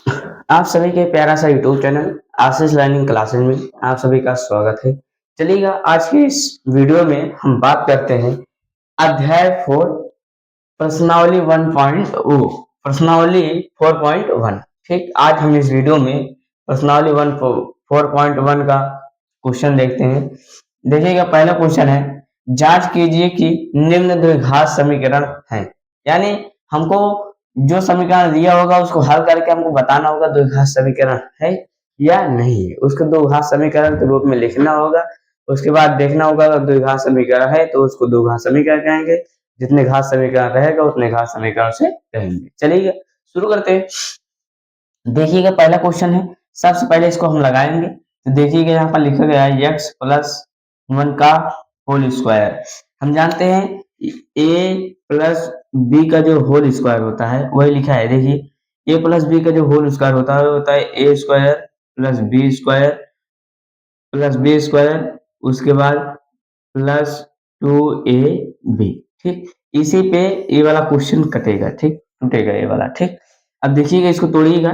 आप सभी के प्यारा सा यूट्यूब चैनल आशीष लर्निंग क्लासेस में आप सभी का स्वागत है। चलिएगा आज की इस वीडियो में हम बात करते हैं अध्याय 4 प्रश्नावली 4.1। ठीक, आज हम इस वीडियो में प्रश्नावली 4.1 का क्वेश्चन देखते हैं। देखिएगा पहला क्वेश्चन है, जांच कीजिए कि निम्न द्विघात समीकरण है। यानी हमको जो समीकरण दिया होगा उसको हल करके हमको बताना होगा द्विघात समीकरण है या नहीं है। उसको द्विघात समीकरण के रूप में लिखना होगा। उसके बाद देखना होगा अगर द्विघात समीकरण है तो उसको द्विघात समीकरण कहेंगे, जितने घात समीकरण रहेगा उतने घात समीकरण से कहेंगे। चलिए शुरू करते हैं। देखिएगा पहला क्वेश्चन है, सबसे पहले इसको हम लगाएंगे। तो देखिएगा यहाँ पर लिखा गया है x प्लस 1 का होल स्क्वायर। हम जानते हैं a प्लस बी का जो होल स्क्वायर होता है वही लिखा है। देखिए a प्लस बी का जो होल स्क्वायर होता है a square plus B square plus B square, उसके बाद प्लस 2ab। ठीक, इसी पे ये वाला क्वेश्चन कटेगा। ठीक, टूटेगा ये वाला। ठीक, अब देखिएगा इसको तोड़िएगा।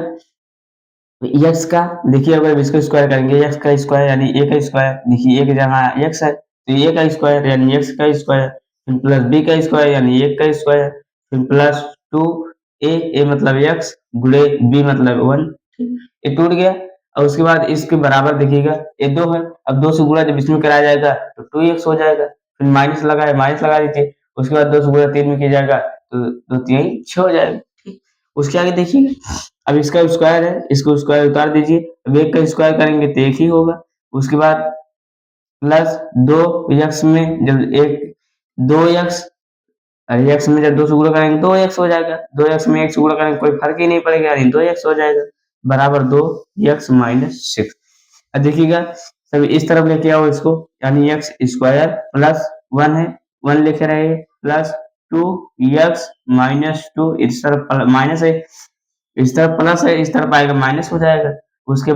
एक्स का देखिए अगर इसको स्क्वायर करेंगे, एक्स का स्क्वायर यानी ए का स्क्वायर। देखिए ए की जगह एक्स है तो ए का स्क्वायर यानी एक्स का स्क्वायर, फिर प्लस बी का स्क्वायर यानी एक का स्क्वायर, फिर प्लस 2 ए मतलब एक्स गुणे बी मतलब 1। ये टूट गया। और उसके बाद इसके बराबर देखिएगा ये 2 है। अब 2 से गुणा जब इसमें कराया जाएगा तो 2x हो जाएगा। फिर माइनस लगा दीजिए। उसके बाद 2 से गुणा 3 में किया जाएगा तो 2 3 6 हो जाएगा। ठीक, उसके आगे देखिए अब इसका स्क्वायर है, इसको स्क्वायर उतार दीजिए। अब एक का स्क्वायर करेंगे तो एक ही होगा। उसके बाद प्लस 2x में जब एक 2x एक्स में जब 2 से गुणा करेंगे 2x हो जाएगा। 2x में 1 से गुणा करेंगे कोई फर्क ही नहीं पड़ेगा यानी 2x हो जाएगा बराबर 2x माइनस 6। अब देखिएगा सब इस तरफ लेके आओ इसको, यानी एक्स स्क्वायर प्लस 1 है, 1 लिखे रहे प्लस 2x माइनस 2, इस तरफ माइनस है, इस तरफ प्लस है, इस तरफ आएगा माइनस हो जाएगा। उसके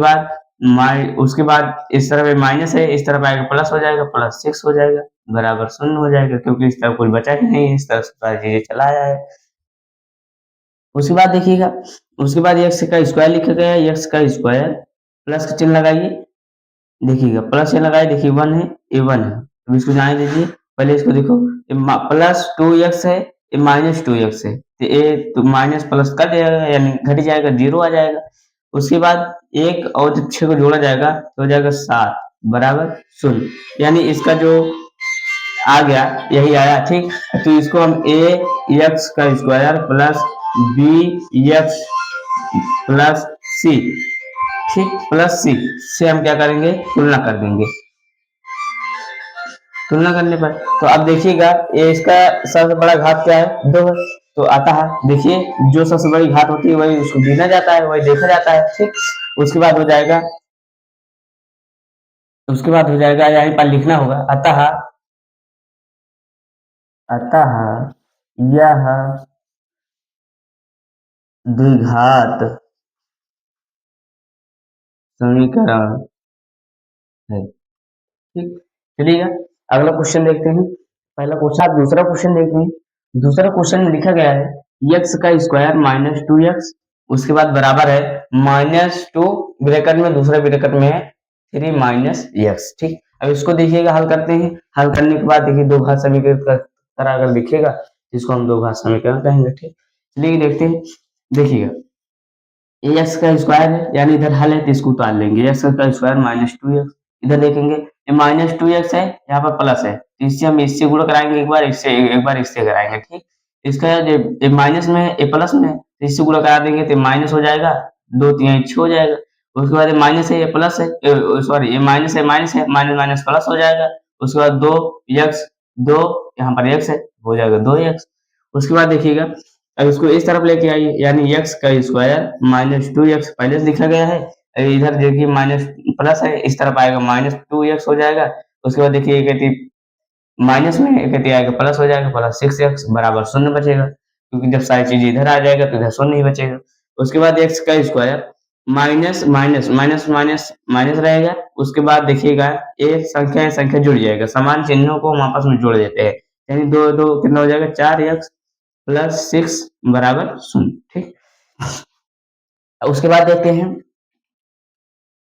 बाद इस तरफ माइनस है, इस तरफ आएगा प्लस हो जाएगा, प्लस 6 हो जाएगा बराबर 0 हो जाएगा, क्योंकि इस तरफ कुछ बचा ही नहीं है, इस तरफ सारी चीजें चला आया है। उसके बाद देखिएगा, उसके बाद एक्स का स्क्वायर लिखा गया है, एक्स का स्क्वायर प्लस का चिन्ह लगाइए। देखिएगा प्लस चिन्ह लगाए, देखिए 1 है, ये 1 है, अब इसको जाने दीजिए। पहले इसको देखो, प्लस 2x है, ये माइनस 2x है, तो ये तो माइनस प्लस कट जाएगा यानी घट जाएगा, 0 आ जाएगा। उसके बाद एक और जब 6 को जोड़ा जाएगा तो हो जाएगा 7 बराबर 0, यानी इसका जो आ गया यही आया। ठीक, तो इसको हम a x का square plus b x plus c, ठीक प्लस सी से हम क्या करेंगे, तुलना कर देंगे। तुलना करने पर तो अब देखिएगा ये इसका सबसे बड़ा घात क्या है, 2 है, तो आता है। देखिए जो सबसे बड़ी घात होती है वही उसको गिना जाता है, वही देखा जाता है। ठीक, उसके बाद हो जाएगा, यहीं पर लिखना होगा अतः, अतः यह द्विघात समीकरण है। ठीक, चलिएगा अगला क्वेश्चन देखते हैं। पहला क्वेश्चन, दूसरा क्वेश्चन देखते हैं। दूसरा क्वेश्चन में लिखा गया है x का स्क्वायर माइनस 2x, उसके बाद बराबर है माइनस 2 ब्रैकेट में, दूसरे ब्रैकेट में है 3 माइनस एक्स। ठीक, अब इसको देखिएगा हल करते हैं। हल करने के बाद देखिए दो घात समीकरण का तरह अगर दिखेगा जिसको हम दो घात समीकरण कहेंगे। ठीक, चलिए देखते हैं। देखिएगा एक्स का स्क्वायर है यानी इधर हल है तो इसको उतार लेंगे, एक्स का स्क्वायर माइनस 2x। इधर देखेंगे ये माइनस 2x है, यहाँ पर प्लस है, तो इससे हम इससे गुणा कराएंगे, एक बार इससे कराएंगे। ठीक, इसका ये माइनस में है, ये प्लस में है, तो इससे गुणा करा देंगे तो माइनस हो जाएगा, 2 3 6 हो जाएगा। उसके बाद ये माइनस है, ये प्लस है, सॉरी ये माइनस है, माइनस माइनस प्लस हो जाएगा। उसके बाद 2x, 2 यहाँ पर x है, हो जाएगा 2x। उसके बाद देखिएगा अब इसको इस तरफ लेके आइए, यानी x का स्क्वायर माइनस 2x पहले से लिखा गया है, इधर देखिए माइनस प्लस है, इस तरफ आएगा माइनस 2x हो जाएगा। उसके बाद देखिए कहती माइनस में कहती आएगा प्लस हो जाएगा, प्लस 6x बराबर 0 बचेगा, क्योंकि जब सारी चीज इधर आ जाएगा तो इधर 0 नहीं बचेगा। उसके बाद x का square minus minus minus minus minus रहेगा। उसके बाद देखिएगा एक संख्या संख्या जुड़ जाएगा, समान चिन्हों को हम आपस में जोड़ देते हैं, यानी दो दो कितना हो जाएगा, 4x प्लस 6 बराबर 0। ठीक, उसके बाद देखते हैं,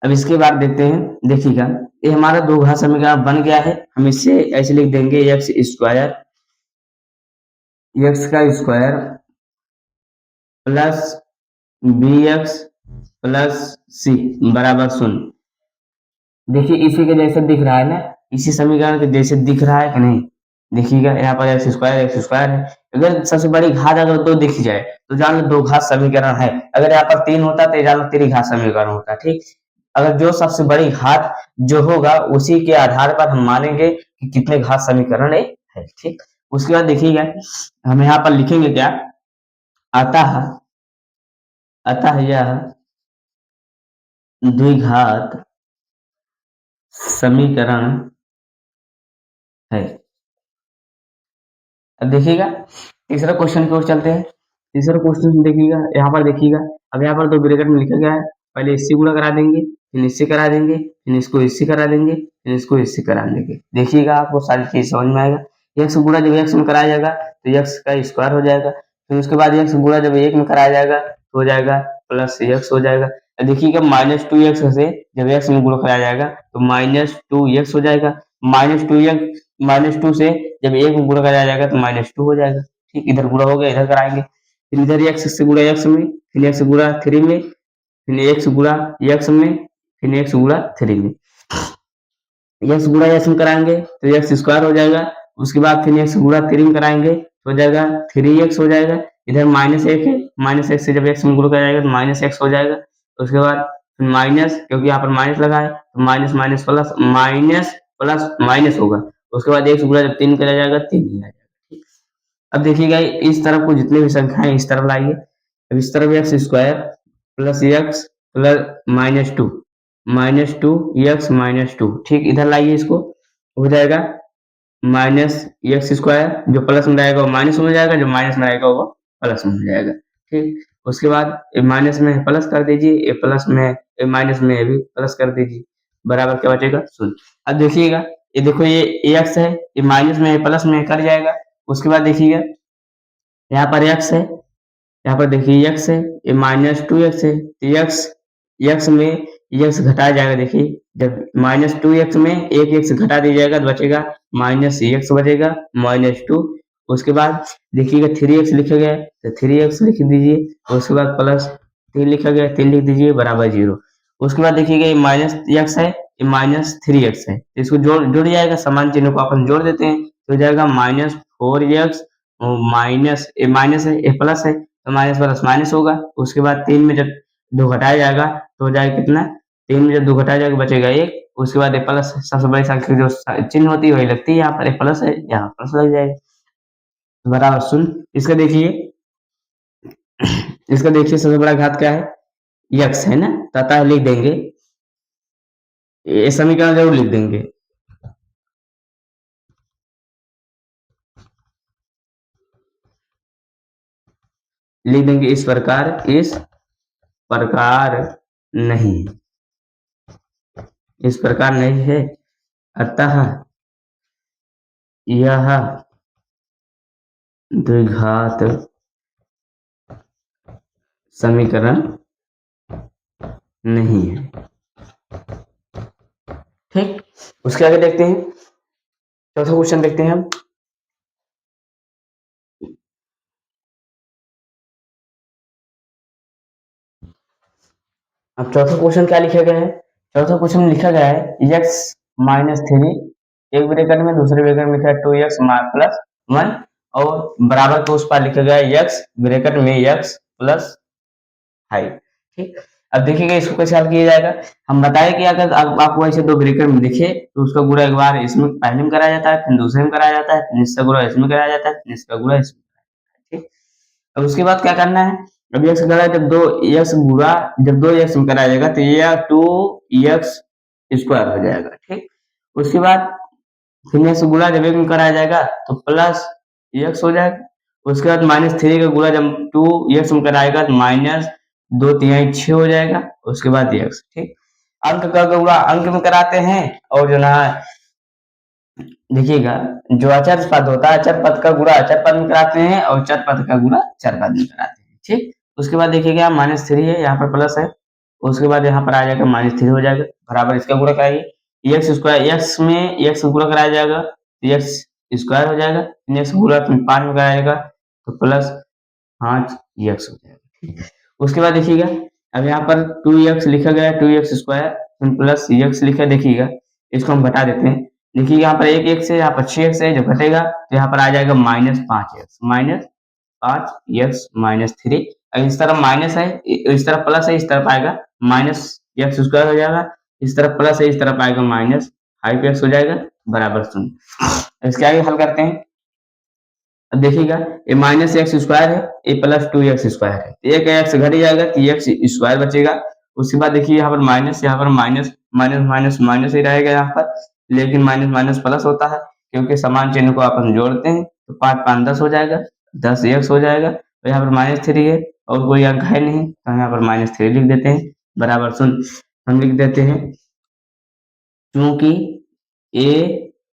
अब इसके बाद देखते हैं, देखिएगा ये हमारा दो घात समीकरण बन गया है। हम इससे ऐसे लिख देंगे एक्स स्क्वायर, एक्स का square plus B X plus C बराबर 0। देखिए इसी के जैसे दिख रहा है ना, इसी समीकरण के जैसे दिख रहा है कि नहीं? देखिएगा यहाँ पर एक्स स्क्वायर है। अगर सबसे बड़ी घात अगर दो दिख जाए तो जान लो दो घात समीकरण है। अगर यहाँ पर तीन होता तो जान लो तीन घात समीकरण होता। ठीक, अगर जो सबसे बड़ी घात जो होगा उसी के आधार पर हम मानेंगे कि कितने घात समीकरण है। ठीक, उसके बाद देखिएगा हम यहाँ पर लिखेंगे क्या, अतः अतः यह द्विघात समीकरण है। अब देखिएगा तीसरा क्वेश्चन की ओर चलते हैं। तीसरा क्वेश्चन देखिएगा, यहाँ पर देखिएगा, अब यहाँ पर दो ब्रैकेट में लिखा गया है, पहले इससे गुणा करा देंगे, फिर इससे करा देंगे, फिर इसको इससे करा देंगे, फिर इसको इससे करा देंगे। देखिएगा आपको सारी चीज समझ में आएगा। एक्स गुणा जब एक्स में कराया जाएगा तो एक्स का स्क्वायर हो जाएगा, फिर उसके बाद एक्स गुणा जब एक में कराया जाएगा तो हो जाएगा प्लस एक्स हो जाएगा। देखिएगा माइनस टू एक्स से जब एक्स में गुणा कराया जाएगा तो माइनस टू एक्स हो जाएगा, minus two x minus two से जब एक में गुणा कराया जाएगा तो माइनस टू हो जाएगा। ठीक, इधर गुणा हो गया, इधर कराएंगे, फिर इधर एक्स से गुणा एक्स में, फिर एक्स गुणा थ्री में, फिर एक्स गुणा एक्स में, फिर एक्स गुणा थ्री में, एक्स गुणा एक्स में कराएंगे तो एक्स स्क्वायर हो जाएगा। उसके बाद फिर एक्स गुणा थ्री में कराएंगे तो हो जाएगा थ्री एक्स हो जाएगा। इधर माइनस एक है, माइनस एक्स से जब एक्स में गुणा कराया जाएगा तो माइनस एक्स हो जाएगा। उसके बाद माइनस, क्योंकि यहाँ पर माइनस लगा है तो minus minus plus, minus plus minus होगा। उसके बाद एक्स गुणा जब तीन कराया जाएगा तीन ही आ जाएगा। अब देखिएगा इस तरफ को जितने भी संख्या है इस तरफ लाइए। अब इस तरफ x square plus x plus minus two x minus two. ठीक, इधर लाइए, इसको हो जाएगा माइनस एक्स स्क्वायर, जो प्लस में रहेगा वो माइनस में हो जाएगा, जो माइनस में रहेगा वो प्लस में हो जाएगा। ठीक, उसके बाद माइनस में प्लस कर दीजिए, ये प्लस में माइनस में भी प्लस कर दीजिए, बराबर क्या बचेगा 0। अब देखिएगा ये देखो ये एक्स है, ये माइनस में प्लस में कट जाएगा। उसके बाद देखिएगा यहाँ पर एक्स है, यहाँ पर देखिए एक्स है, ये माइनस टू एक्स है, तो एक्स एक्स में एक्स घटाया जाएगा। देखिए जब माइनस टू एक्स में एक एक्स घटा दिया जाएगा तो बचेगा माइनस एक्स बचेगा माइनस टू। उसके बाद देखिएगा थ्री एक्स लिखा गया है तो थ्री एक्स लिख दीजिए। उसके बाद प्लस तीन लिखा गया है, तीन लिख दीजिए बराबर 0। उसके बाद देखिएगा ये माइनस एक्स है, ये माइनस थ्री एक्स है, इसको जुड़ जाएगा, समान चिन्ह को अपन जोड़ देते हैं तो हो जाएगा minus four x minus minus है, ये प्लस है तो माइनस प्लस माइनस होगा। उसके बाद तीन में जब दो घटाया जाएगा तो हो जाएगा कितना, तीन में जब दो घटाया जाएगा बचेगा एक। उसके बाद एक प्लस, सबसे बड़ी संख्या जो चिन्ह होती है वही लगती है, यहाँ पर एक प्लस है, यहाँ प्लस लग जाएगा बराबर 0। इसका देखिए इसका देखिए सबसे बड़ा घात क्या है, एक्स है ना, तथा लिख देंगे, ये समीकरण जरूर लिख देंगे। लिख देंगे इस प्रकार नहीं, इस प्रकार नहीं है, अतः यह द्विघात समीकरण नहीं है। ठीक, उसके आगे देखते हैं, चौथा क्वेश्चन देखते हैं हम। अब चौथा क्वेश्चन क्या लिखा गया है, चौथा क्वेश्चन में लिखा गया है एक्स माइनस थ्री, एक ब्रैकेट में, दूसरे ब्रैकेट में लिखा है टू एक्स प्लस वन, और बराबर के उस पर लिखा गया है एक्स ब्रैकेट में एक्स प्लस फाइव। ठीक, अब देखिएगा इसको कैसे हल किया जाएगा। हम बताए कि अगर आपको ऐसे दो ब्रैकेट में दिखे तो उसका गुणा एक बार इसमें पहले में कराया जाता है, फिर दूसरे में कराया जाता है, फिर इसका गुणा इसमें कराया जाता है, फिर इसका गुणा इसमें। ठीक, अब उसके बाद क्या करना है, अब एक्स करा जब दो एक्स गुणा जब दो एक्स में कराया जाएगा तो ये टू एक्स स्क्वायर हो जाएगा। ठीक, उसके बाद फिर एक्स गुणा जब एक में कराया जाएगा तो प्लस एक्स हो जाएगा। उसके बाद माइनस थ्री का गुणा जब टू एक्स में कराएगा तो माइनस दो तिहाई 6 हो जाएगा। उसके बाद एक्स। ठीक, अंक का गुणा अंक में कराते हैं, और जो ना देखिएगा जो अचर पद होता है अचर पद का गुणा अचर पद में कराते हैं, और चर पद का गुणा चर पद में कराते हैं। ठीक, उसके बाद देखिएगा -3 है, यहाँ पर प्लस है, उसके बाद यहाँ पर आ जाएगा -3 हो जाएगा, बराबर इसका गुणा कराइए, एक्स स्क्वायर एक्स में एक्स गुणा कराया जाएगा तो एक्स स्क्वायर हो जाएगा, एक्स गुणा 5 में कराएगा तो प्लस 5 एक्स हो जाएगा। उसके बाद देखिएगा अब यहाँ पर 2x लिखा गया है, 2x स्क्वायर प्लस x लिखा, देखिएगा इसको हम घटा देते हैं। देखिए यहाँ पर एक x है, यहाँ पर 6x है, जो घटेगा तो यहाँ पर आ जाएगा -5x, -3। इस तरफ माइनस है, इस तरफ प्लस है, इस तरफ आएगा -x स्क्वायर हो जाएगा, इस तरफ प्लस है, इस तरफ आएगा -5x हो जाएगा, बराबर 0। इसके आगे हल करते हैं। अब देखिएगा ये -x स्क्वायर है, ये +2x स्क्वायर है, एक x घट जाएगा तो x स्क्वायर बचेगा। उसके बाद देखिए यहाँ पर माइनस, यहाँ पर माइनस माइनस माइनस माइनस ही रहेगा यहाँ पर, लेकिन माइनस माइनस प्लस होता है, क्योंकि समान चिन्ह को अपन जोड़ते हैं तो 5 5 10 हो जाएगा, 10x हो जाएगा। तो यहाँ पर -3 है और कोई अंक है नहीं, तो यहाँ पर -3 लिख देते हैं, बराबर 0। हम लिख देते हैं क्योंकि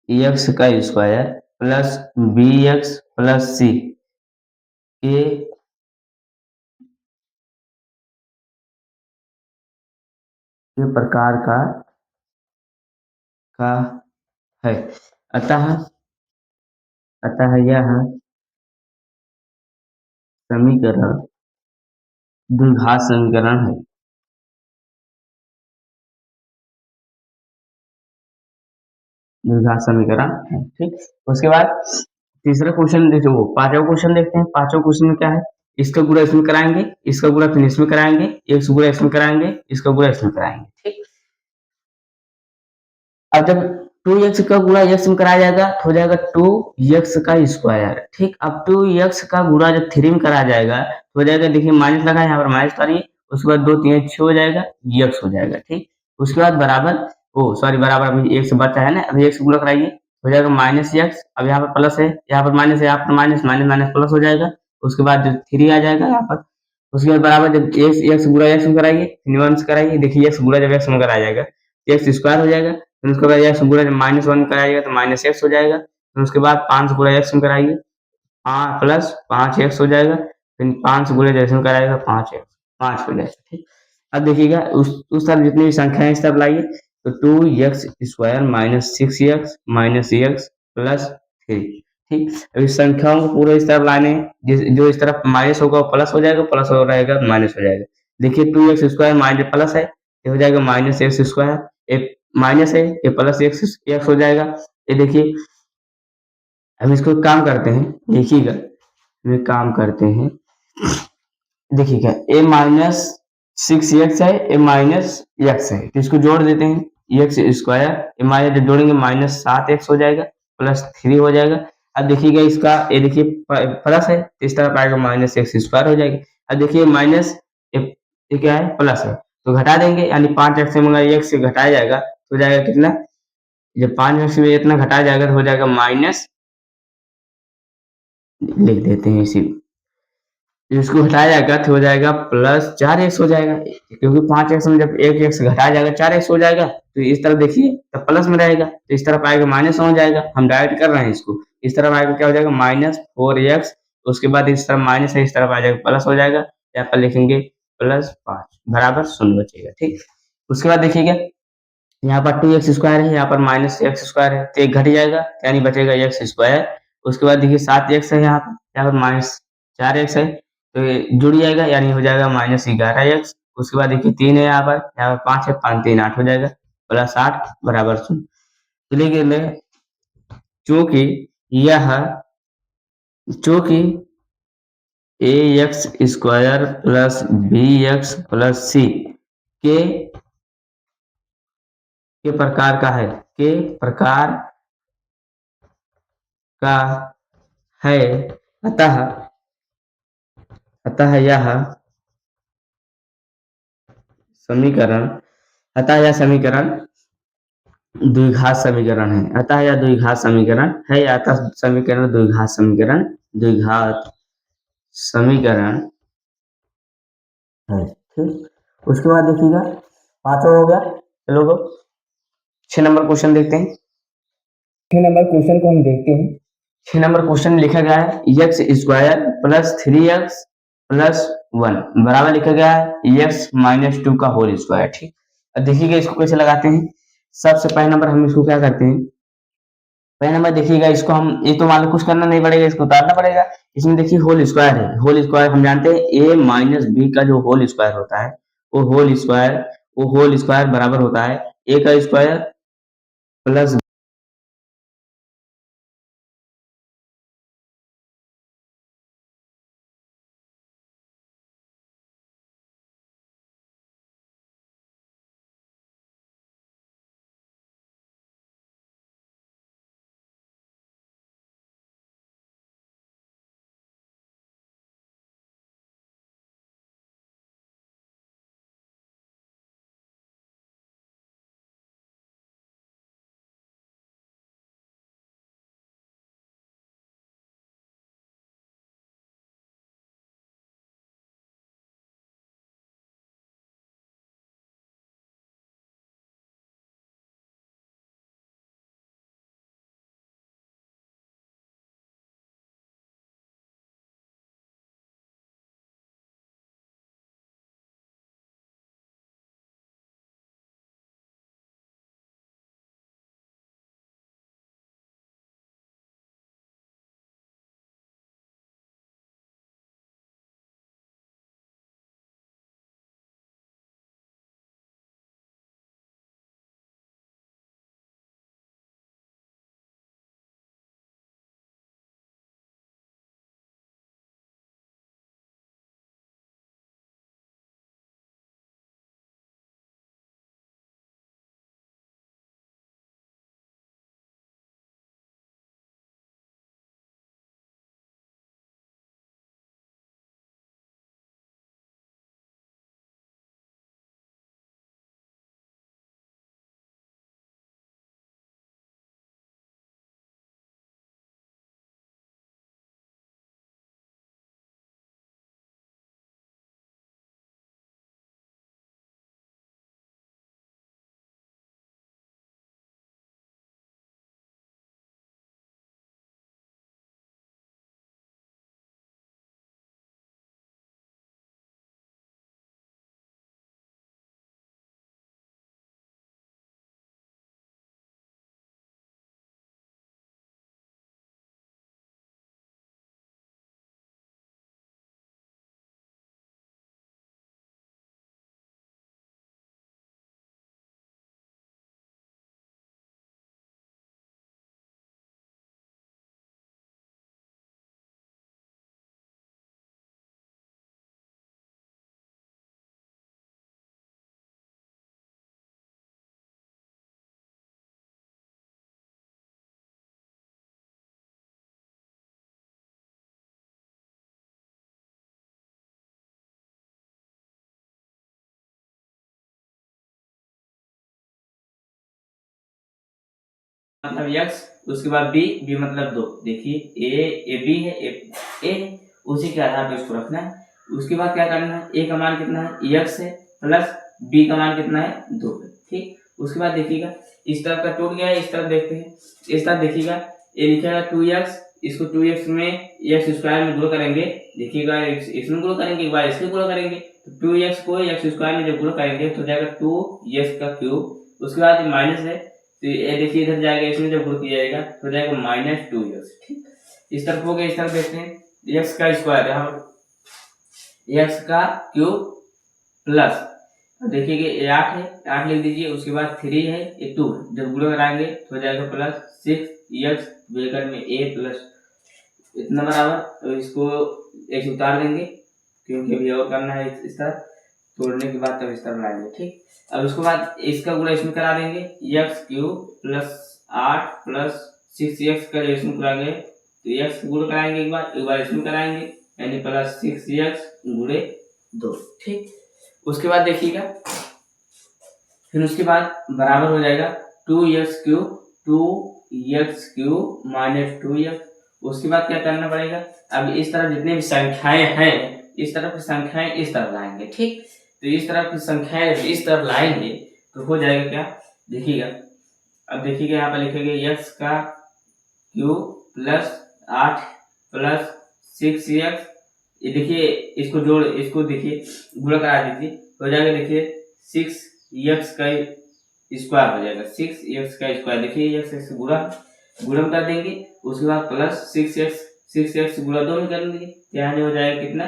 ax का square plus bx plus c के प्रकार का है, अतः अतः यह समीकरण द्विघात समीकरण है। द्विघात समीकरण है, ठीक। उसके बाद तीसरा क्वेश्चन देखिए, वो पांचवा क्वेश्चन देखते हैं। पांचवा क्वेश्चन में क्या है, इसका गुणा इसमें कराएंगे, इसका गुणा फिर इसमें कराएंगे, एक गुणा इसमें कराएंगे, इसका गुणा इसमें कराएंगे, ठीक। अब जब 2x का गुणा x में कराया जाएगा तो हो जाएगा 2x का स्क्वायर, ठीक। अब 2x का गुणा जब 3 में कराया जाएगा तो हो जाएगा, देखिए माइनस लगा यहाँ पर, माइनस करिए, उसके बाद 2 3 6 हो जाएगा, x हो जाएगा, ठीक। उसके बाद बराबर, ओ सॉरी, बराबर अभी x बचा है ना, अभी x गुणा कराइए, हो जाएगा -x, अब यहाँ पर प्लस है, यहाँ पर माइनस है, यहाँ पर माइनस माइनस माइनस प्लस हो जाएगा। उसके बाद 3 आ जाएगा यहाँ पर, उसके बाद बराबर जब x गुणा x में कराइए, फिर 1 से कराइए, देखिए x गुणा जब x में कराया जाएगा x स्क्वायर हो जाएगा, फिर उसके बाद x गुणा जब -1 कराइएगा तो -x हो जाएगा, फिर उसके बाद 5 गुणा x में कराइए, प्लस 5x हो जाएगा, फिर 5 गुणा जब इसमें कराइएगा 5x 5 हो जाएगा, ठीक। अब देखिएगा उस तरफ जितनी भी संख्या है इस तरफ लाइए, तो 2x square -6x -x plus 3, ठीक। अब इस संख्याओं को पूरे इस तरफ लाने हैं, जो इस तरफ माइनस होगा वो प्लस हो जाएगा, प्लस हो रहेगा माइनस हो जाएगा। देखिए 2x स्क्वायर माइनस प्लस है, ये हो जाएगा -x स्क्वायर, एक माइनस है, ये प्लस x हो जाएगा। ये देखिए अब इसको काम करते हैं, देखिएगा ये काम करते हैं, देखिएगा a -6x है, a -x है, तो इसको जोड़ देते हैं, x स्क्वायर a माइनस जोड़ेंगे -7x हो जाएगा, प्लस 3 हो जाएगा। अब देखिएगा इसका, ये देखिए प्लस है, इस तरफ आएगा -x स्क्वायर हो जाएगा। अब देखिए माइनस ये क्या है, प्लस है, तो घटा देंगे, यानी 5x से मगर x से घटाया जाएगा तो हो जाएगा कितना, जब 5x में इतना घटाया जाएगा तो हो जाएगा माइनस, लिख देते हैं इसी, इसको घटाया जाएगा तो हो जाएगा +4x हो जाएगा, क्योंकि 5x में जब 1x घटाया जाएगा 4x हो जाएगा, तो इस तरफ देखिए तब प्लस में रहेगा, तो इस तरफ आएगा माइनस हो जाएगा, हम डायरेक्ट कर रहे हैं इसको, इस तरफ आएगा क्या हो जाएगा -4x, उसके बाद इस तरफ माइनस है, इस तरफ आ जाएगा प्लस हो जाएगा, यहाँ पर लिखेंगे +5 बराबर 0 बचेगा, ठीक। उसके बाद देखिएगा यहाँ पर 2x स्क्वायर है, यहाँ पर -x स्क्वायर है, तो एक घट जाएगा, यानी बचेगा x स्क्वायर। उसके बाद देखिए 7x है, यहाँ पर -4x है, तो ये जुड़ जाएगा, यानी हो जाएगा -11x। उसके बाद देखिए 3 है, यहाँ पर 5 है, 5 3 8 हो जाएगा, +8 बराबर 0। तो लिखेंगे चूंकि यह चूंकि ax square plus bx plus c के प्रकार का है, के प्रकार का है, अतः अतः यह समीकरण अतः यह समीकरण द्विघात समीकरण है, अतः यह द्विघात समीकरण है, या अतः समीकरण द्विघात समीकरण द्विघात समीकरण है, ठीक। उसके बाद देखिएगा पांचवा हो गया, चलो 6 नंबर क्वेश्चन देखते हैं। 6 नंबर क्वेश्चन को हम देखते हैं। 6 नंबर क्वेश्चन लिखा गया है x square plus 3x plus 1 बराबर लिखा गया है एक्स माइनस 2 का होल स्क्वायर। ठीक, अब देखिएगा इसको कैसे लगाते हैं। सबसे पहले नंबर हम इसको क्या करते हैं, पहले नंबर देखिएगा इसको हम, ये तो मान लो कुछ करना नहीं पड़ेगा, इसको उतारना पड़ेगा। इसमें देखिए होल स्क्वायर है, होल स्क्वायर हम जानते हैं a माइनस बी का जो होल स्क्वायर होता है वो होल स्क्वायर बराबर होता है a का स्क्वायर प्लस मतलब x, उसके बाद b मतलब 2। देखिए a b है, a है, उसी के आधार पर इसको रखना है। उसके बाद क्या करना है, a का मान कितना है x है प्लस b का मान कितना है 2 है। ठीक, उसके बाद देखिएगा इस तरफ का टूट गया है, इस तरफ देखते हैं। इस तरफ देखिएगा ये लिखेगा 2x, इसको 2x में x स्क्वायर में गुणा करेंगे। देखिएगा इसमें गुणा करेंगे, एक बार इसमें गुणा करेंगे तो 2x को x स्क्वायर में जब गुणा करेंगे तो जाएगा 2x का क्यूब। उसके बाद माइनस है तो ये देखिए इधर जाएगा, इसमें जब गुणा किया जाएगा तो जाएगा माइनस 2x। ठीक, इस तरफ हो गया। इस तरफ देखते हैं x का स्क्वायर, यहाँ x का क्यूब प्लस देखिए ये 8 है, 8 लिख दीजिए। उसके बाद 3 है, ये 2 है, जब गुणा कराएंगे तो जाएगा प्लस 6x ब्रैकेट में a प्लस इतना बराबर। तो इसको x उतार देंगे क्योंकि अभी और करना है इस तरह, तोड़ने के बाद तब इस तरह लाएंगे। ठीक, अब उसके बाद इसका गुणा इसमें करा देंगे, x cube plus 8 plus 6x का इसमें कराएंगे तो x गुणा कराएंगे, एक बार इसमें कराएंगे यानी प्लस 6x गुणे 2। ठीक, उसके बाद देखिएगा फिर उसके बाद बराबर हो जाएगा 2x क्यूब माइनस 2x। उसके बाद क्या करना पड़ेगा, अब इस तरफ जितने भी संख्याएं हैं इस तरफ की संख्याएं इस तरफ लाएंगे। ठीक, तो इस तरफ की संख्याएं इस तरफ लाएंगे तो हो जाएगा क्या, देखिएगा अब देखिएगा यहाँ पर लिखेंगे x का क्यूब प्लस 8 प्लस 6x ये देखिए इसको देखिए गुणा करा दीजिए, हो जाएगा देखिए 6x का स्क्वायर हो जाएगा, 6x का स्क्वायर। देखिए x गुणा कर देंगे, उसके बाद प्लस 6x गुणा 2 में कर देंगे, यहाँ हो जाएगा कितना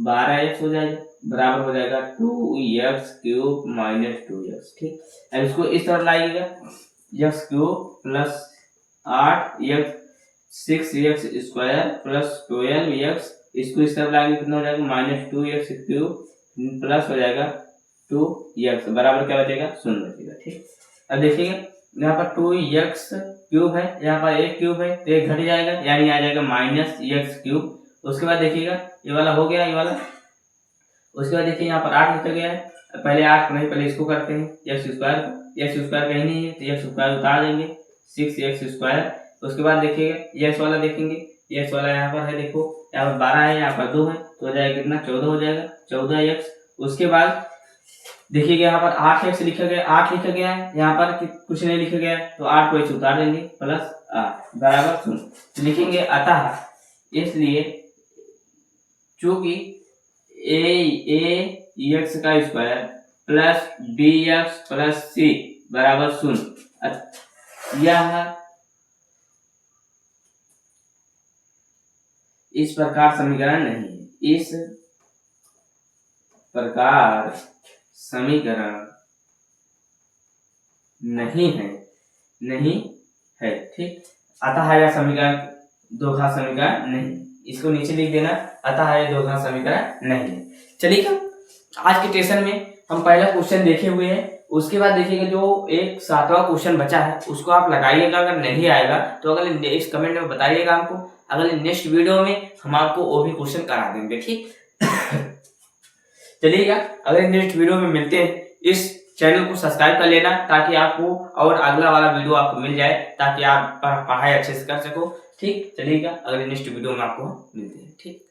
12x हो जाएगा, बराबर हो जाएगा 2x क्यूब माइनस 2x। ठीक, अब इसको इस तरह लाइएगा, x cube plus 8x 6x square plus 12x, इसको इस तरफ लाएंगे कितना हो जाएगा माइनस 2x क्यूब प्लस हो जाएगा 2x, बराबर क्या बचेगा 0 बचेगा। ठीक, अब देखिएगा यहाँ पर 2x क्यूब है, यहाँ पर एक क्यूब है तो एक घट जाएगा, यानी आ जाएगा माइनस x क्यूब। उसके बाद देखिएगा ये वाला हो गया, ये वाला। उसके बाद देखिए यहाँ पर 8 लिखा गया है, पहले 8 नहीं, पहले इसको करते हैं x स्क्वायर कहीं नहीं है तो x स्क्वायर उतार देंगे 6x स्क्वायर। उसके बाद देखिएगा x वाला देखेंगे, x वाला यहाँ पर है, देखो यहाँ पर 12 है, यहाँ पर 2 है तो हो जाएगा कितना 14 हो जाएगा, 14x। उसके बाद देखिएगा यहाँ पर 8x लिखा गया है, यहाँ पर कुछ नहीं लिखा गया है तो 8 को इसे उतार देंगे प्लस 8 बराबर 0 लिखेंगे। अतः इसलिए चूंकि a x का square plus bx plus c बराबर 0, यह इस प्रकार समीकरण नहीं है, इस प्रकार समीकरण नहीं है। ठीक, अतः यह समीकरण दोघा समीकरण नहीं, इसको नीचे लिख देना, अतः यह दोघा समीकरण नहीं है। चलिए आज के सेशन में हम पहला क्वेश्चन देखे हुए हैं, उसके बाद देखिएगा जो एक 7वां क्वेश्चन बचा है उसको आप लगाइएगा, अगर नहीं आएगा तो अगले इस कमेंट में बताइएगा हमको, अगले नेक्स्ट वीडियो में हम आपको वो भी क्वेश्चन करा देंगे। ठीक चलिएगा अगले नेक्स्ट वीडियो में मिलते हैं। इस चैनल को सब्सक्राइब कर लेना ताकि आपको और अगला वाला वीडियो आपको मिल जाए, ताकि आप पढ़ाई अच्छे से कर सको। ठीक, चलिएगा अगले नेक्स्ट वीडियो में आपको मिलते हैं। ठीक।